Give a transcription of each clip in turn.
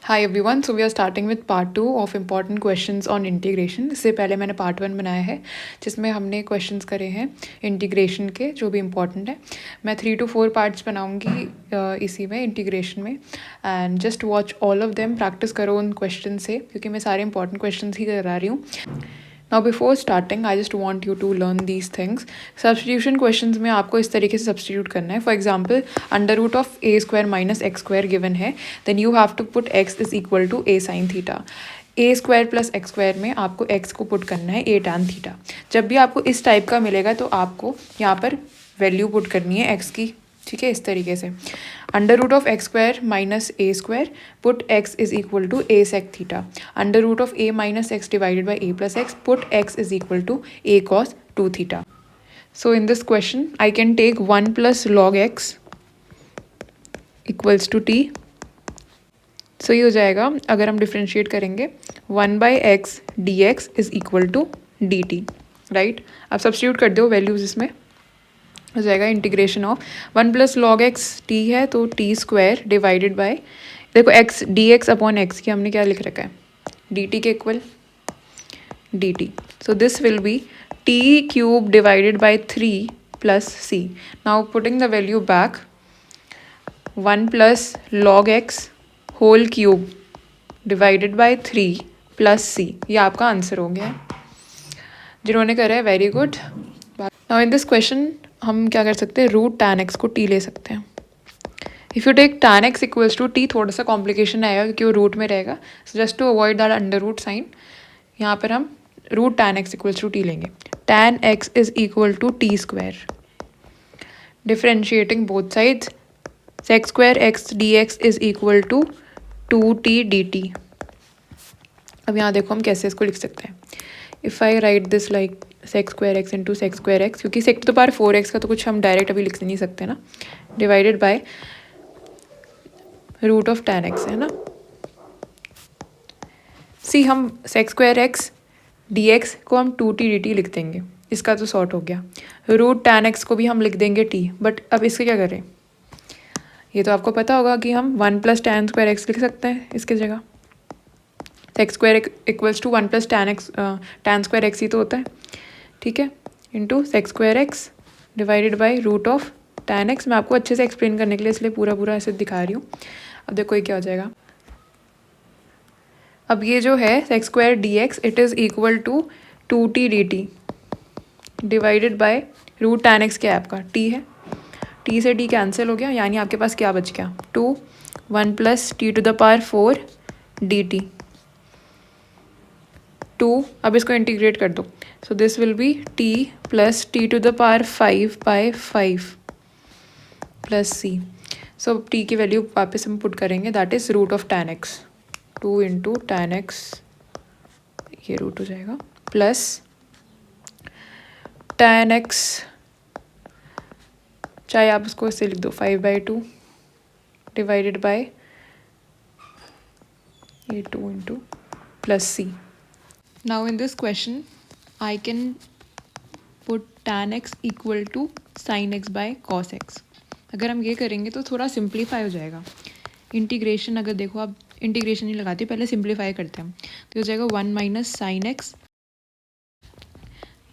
Hi everyone, so we are starting with part 2 of important questions on integration. इससे पहले मैंने part 1 बनाया है जिसमें हमने क्वेश्चंस करे हैं इंटीग्रेशन के जो भी इम्पॉर्टेंट है। मैं 3 to 4 पार्ट्स बनाऊंगी इसी में इंटीग्रेशन में, and just watch all of them. Practice करो उन क्वेश्चन से क्योंकि मैं सारे इंपॉर्टेंट क्वेश्चन ही करा रही हूँ। Now before starting I just want you to learn these things. Substitution question में आपको इस तरीके से सब्सटीट्यूट करना है। For example, under root of a square minus x square given है, then you have to put x is equal to a sine theta. A square plus x square में आपको एक्स को पुट करना है ए tan theta. जब भी आपको इस टाइप का मिलेगा तो आपको यहाँ पर वैल्यू पुट करनी है एक्स की, ठीक है, इस तरीके से। Under root of x square minus a square, put x is equal to a sec theta. Under root of a minus x divided by a plus x, put x is equal to a cos 2 theta. So in this question I can take 1 plus log x equals to t. So ये हो जाएगा, अगर हम differentiate करेंगे, 1 by x d x is equal to d t, right. अब substitute कर दो values इसमें, हो जाएगा integration of 1 plus log x t है तो टी स्क्वायर डिवाइडेड बाय, देखो x d x upon x की हमने क्या लिख रखा है, डी टी के equal d t. So this will be t cube divided by 3 plus c. Now putting the value back, 1 plus log x whole cube divided by 3 plus c. ये आपका answer हो गया है। जिन्होंने करा है very good. Now in this question हम क्या कर सकते हैं, रूट टैन एक्स को टी ले सकते हैं। If you take tan x equals to t, थोड़ा सा कॉम्प्लिकेशन आएगा क्योंकि वो रूट में रहेगा। So just to avoid that under root sign, यहाँ पर हम root tan x equals to t लेंगे। Tan x is equal to t square, differentiating both sides, sec square x d x is equal to 2t d t. अब यहाँ देखो हम कैसे इसको लिख सकते हैं। If I write this like sec square x into sec square x, क्योंकि sec to the power 4x का तो कुछ हम डायरेक्ट अभी लिख नहीं सकते ना, divided by root of tan x है ना। सी हम sec square x d x को हम 2t डी टी लिख देंगे, इसका तो सॉर्ट हो गया। रूट टैन एक्स को भी हम लिख देंगे t, बट अब इसके क्या करें, ये तो आपको पता होगा कि हम 1 प्लस टैन स्क्वायर एक्स लिख सकते हैं इसकी जगह। Sec square equals to 1 plus tan x, tan square x ही तो होता है, ठीक है, into sec square x divided by root of tan x. मैं आपको अच्छे से एक्सप्लेन करने के लिए इसलिए पूरा पूरा ऐसे दिखा रही हूँ। अब देखो ये क्या हो जाएगा। अब ये जो है sec square d x, it is equal to 2t d t divided by root tan x, क्या है आपका t है, t से t कैंसिल हो गया, यानी आपके पास क्या बच गया, 2 1 plus t to the power 4 d t 2। अब इसको इंटीग्रेट कर दो, so this will be t plus t to the power 5 by 5 plus c. So t की वैल्यू वापस हम पुट करेंगे, that is root of tan x, 2 into tan x, ये root हो जाएगा, प्लस टैन एक्स, चाहे आप उसको इससे लिख दो 5/2 डिवाइडेड बाय ये 2 into plus c. Now in this question, I can put tan x equal to sin x by cos x। अगर हम ये करेंगे तो थोड़ा सिंप्लीफाई हो जाएगा। इंटीग्रेशन अगर देखो आप इंटीग्रेशन नहीं लगाते, पहले सिंप्लीफाई करते हैं, तो हो जाएगा 1 minus sine x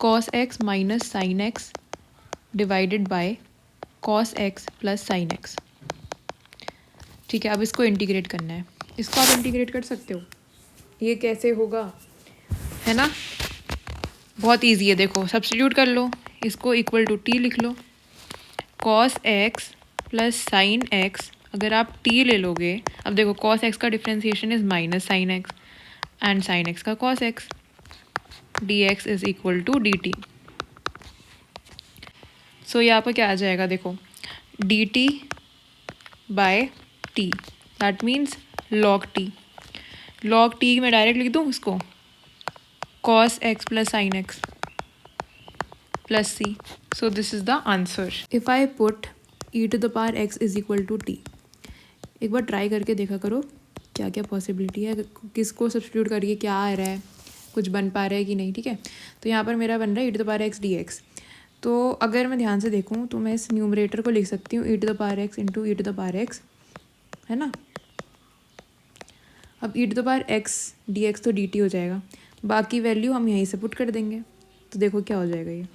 cos x minus sine x divided by cos x plus sine x. ठीक है, अब इसको इंटीग्रेट करना है। इसको आप इंटीग्रेट कर सकते हो, ये कैसे होगा है ना, बहुत इजी है। देखो सब्स्टिट्यूट कर लो, इसको इक्वल टू टी लिख लो, cos x plus sine x, अगर आप टी ले लोगे, अब देखो कॉस एक्स का differentiation is minus sine x and sine x का cos x, d x is equal to d t. So यहाँ पर क्या आ जाएगा, देखो d t by t, that means log t. Log t मैं डायरेक्ट लिख दूँ इसको, cos x plus sin x plus c. So this is the answer. If I put e to the power x is equal to t, एक बार try करके देखा करो क्या क्या पॉसिबिलिटी है, किसको सब्स्टिट्यूट करके क्या आ रहा है, कुछ बन पा रहा है कि नहीं, ठीक है। तो यहाँ पर मेरा बन रहा है e to the power x dx। तो अगर मैं ध्यान से देखूँ तो मैं इस न्यूमरेटर को लिख सकती हूँ e to the power x into e to the power x, है ना। अब e to the power x d x तो डी टी हो जाएगा, बाकी वैल्यू हम यहीं से पुट कर देंगे। तो देखो क्या हो जाएगा, ये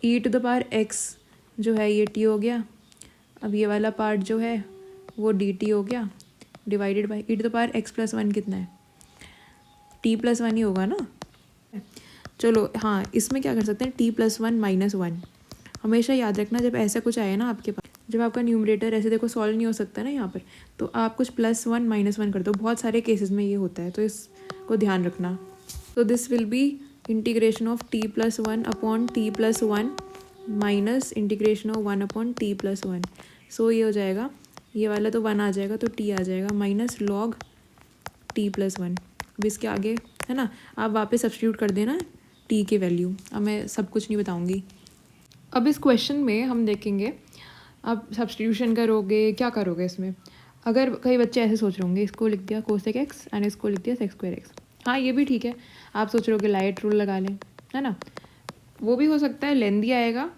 ई टू द पावर एक्स जो है ये टी हो गया, अब ये वाला पार्ट जो है वो डी टी हो गया, divided by e to the power x plus one कितना है, टी प्लस वन ही होगा ना। चलो हाँ, इसमें क्या कर सकते हैं, T plus one minus one. हमेशा याद रखना जब ऐसा कुछ आए ना आपके पास, जब आपका न्यूमरेटर ऐसे देखो सॉल्व नहीं हो सकता ना यहाँ पर, तो आप कुछ प्लस वन माइनस वन कर दो। बहुत सारे केसेस में ये होता है, तो इसको ध्यान रखना। तो this will be integration of t plus one upon t plus one minus integration of one upon t plus one. So ये हो जाएगा, ये वाला तो वन आ जाएगा तो टी आ जाएगा minus log T plus one. अब इसके आगे है ना, आप वापस सब्स्टिट्यूट कर देना टी की वैल्यू। अब मैं सब कुछ नहीं बताऊँगी। अब इस क्वेश्चन में हम देखेंगे आप सब्स्टिट्यूशन करोगे, क्या करोगे इसमें। अगर कई बच्चे ऐसे सोच रहे होंगे, इसको लिख दिया कोसेक एक्स एंड इसको लिख दिया सेक स्क्वायर एक्स। हाँ ये भी ठीक है, आप सोच रहे हो कि लाइट रूल लगा लें, है ना, वो भी हो सकता है, लेंदी आएगा।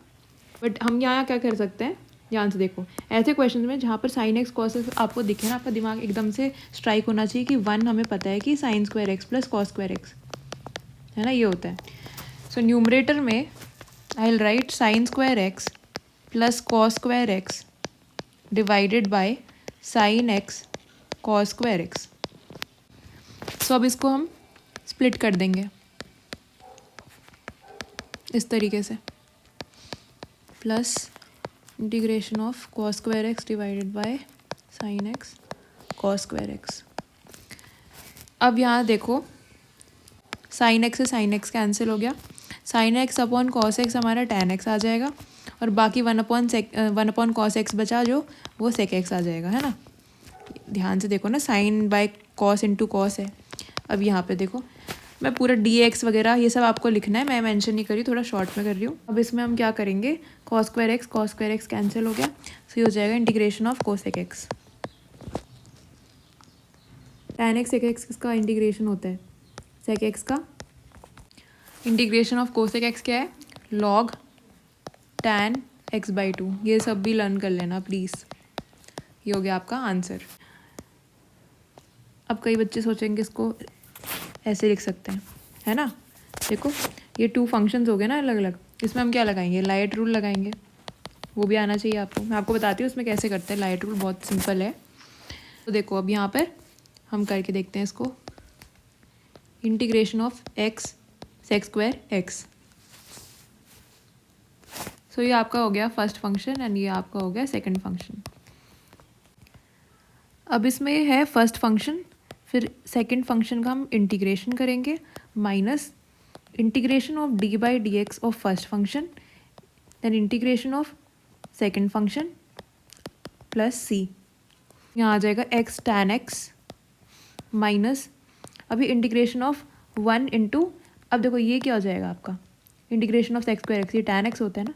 बट हम यहाँ क्या कर सकते हैं, ध्यान से देखो, ऐसे क्वेश्चन में जहाँ पर साइन एक्स कॉस एक्स आपको दिखे ना, आपका दिमाग एकदम से स्ट्राइक होना चाहिए कि वन हमें पता है कि sine square x plus cos square x है ना, ये होता है। सो न्यूमरेटर में I will write sine square x plus cos square x divided by sine x cos square x. So अब इसको हम स्प्लिट कर देंगे इस तरीके से, plus integration of cos square x divided by sine x cos square x. अब यहाँ देखो, साइन एक्स से साइन एक्स कैंसिल हो गया, sine x upon cos x हमारा टेन एक्स आ जाएगा, और बाकी वन अपॉन कॉस एक्स बचा जो वो सेक एक्स आ जाएगा, है ना। ध्यान से देखो ना, sine by cos into cos है। अब यहाँ पे देखो, मैं पूरा डी एक्स वगैरह ये सब आपको लिखना है, मैं मेंशन नहीं करी, थोड़ा शॉर्ट में कर रही हूँ। अब इसमें हम क्या करेंगे, कॉस स्क्वायर एक्स कैंसिल हो गया, सो ये हो जाएगा integration of cosec x. Tan x sec x किसका इंटीग्रेशन होता है, सेक एक्स का। इंटीग्रेशन ऑफ कोसेक एक्स क्या है, log tan x by two. ये सब भी लर्न कर लेना प्लीज़। ये हो गया आपका आंसर। अब कई बच्चे सोचेंगे इसको ऐसे लिख सकते हैं, है ना। देखो ये टू फंक्शंस हो गए ना अलग अलग, इसमें हम क्या लगाएंगे, लाइट रूल लगाएंगे। वो भी आना चाहिए आपको, मैं आपको बताती हूँ उसमें कैसे करते हैं। लाइट रूल बहुत सिंपल है। तो देखो अब यहाँ पर हम करके देखते हैं इसको, integration of x sec square x. So ये आपका हो गया फर्स्ट फंक्शन एंड ये आपका हो गया सेकंड फंक्शन। अब इसमें है फर्स्ट फंक्शन, फिर सेकंड फंक्शन का हम इंटीग्रेशन करेंगे, minus integration of d by d x of first function, then integration of second function plus c. यहाँ आ जाएगा एक्स टैन एक्स माइनस, अभी इंटीग्रेशन ऑफ वन इंटू, अब देखो ये क्या हो जाएगा आपका, integration of sec square x, ये टैन एक्स होता है ना,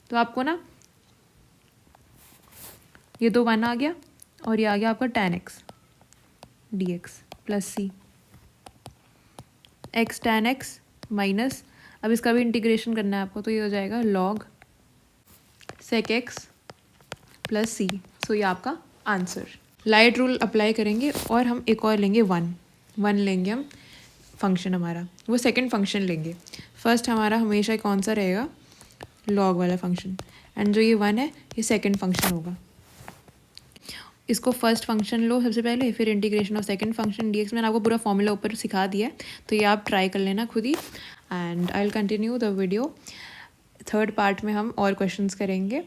तो आपको ना ये तो वन आ गया और ये आ गया आपका tan x d x plus c, x tan x minus, अब इसका भी इंटीग्रेशन करना है आपको, तो ये हो जाएगा log sec x plus c. सो ये आपका आंसर। लाइट रूल अप्लाई करेंगे और हम एक और लेंगे वन लेंगे हम फंक्शन हमारा, वो सेकंड फंक्शन लेंगे। फर्स्ट हमारा हमेशा कौन सा रहेगा, लॉग वाला फंक्शन, एंड जो ये वन है ये सेकंड फंक्शन होगा। इसको फर्स्ट फंक्शन लो सबसे पहले, फिर integration of second function D x. मैंने आपको पूरा फॉर्मूला ऊपर सिखा दिया है, तो ये आप ट्राई कर लेना खुद ही। And I will continue the video. Third part में हम और क्वेश्चंस करेंगे।